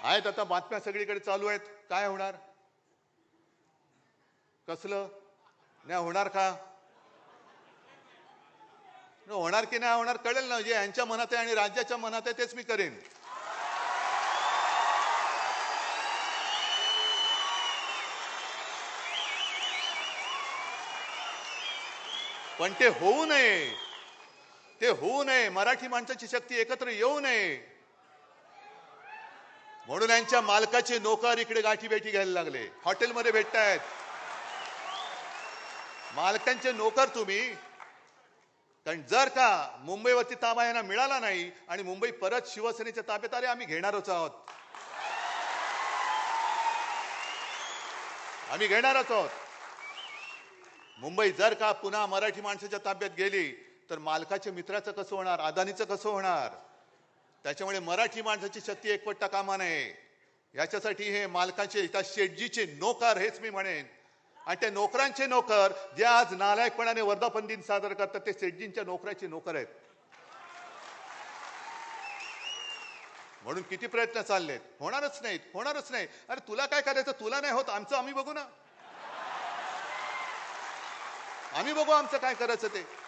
आहेत आता बातम्या सगळीकडे चालू आहेत. काय होणार? कसलं नाही होणार का? होणार की नाही होणार कळेल ना. जे यांच्या मनात आहे आणि राज्याच्या मनात आहे तेच मी करेन. पण ते होऊ नये, ते होऊ नये. मराठी माणसाची शक्ती एकत्र येऊ नये म्हणून यांच्या मालकाचे नोकर इकडे गाठीभेटी घ्यायला लागले. हॉटेलमध्ये भेटतायत मालकांचे नोकर तुम्ही. कारण जर का मुंबईवरती ताबा यांना मिळाला नाही आणि मुंबई परत शिवसेनेच्या ताब्यात आले, आम्ही घेणारच आहोत. आम्ही घेणारच आहोत. मुंबई जर का पुन्हा मराठी माणसाच्या ताब्यात गेली तर मालकाच्या मित्राचं कसं होणार? अदानीचं कसं होणार? त्याच्यामुळे मराठी माणसाची शक्ती एकवटता कामा नये. याच्यासाठी हे मालकाचे त्या शेटजीचे नोकर, हेच मी म्हणेन. आणि त्या नोकरांचे नोकर जे आज नालायकपणाने वर्धापन दिन साजरा करतात ते शेटजींच्या नोकराचे नोकर आहेत. म्हणून किती प्रयत्न चाललेत. होणारच नाहीत, होणारच नाही. अरे तुला काय करायचं? तुला नाही होत, आमचं आम्ही बघू ना. आम्ही बघू आमचं काय करायचं ते.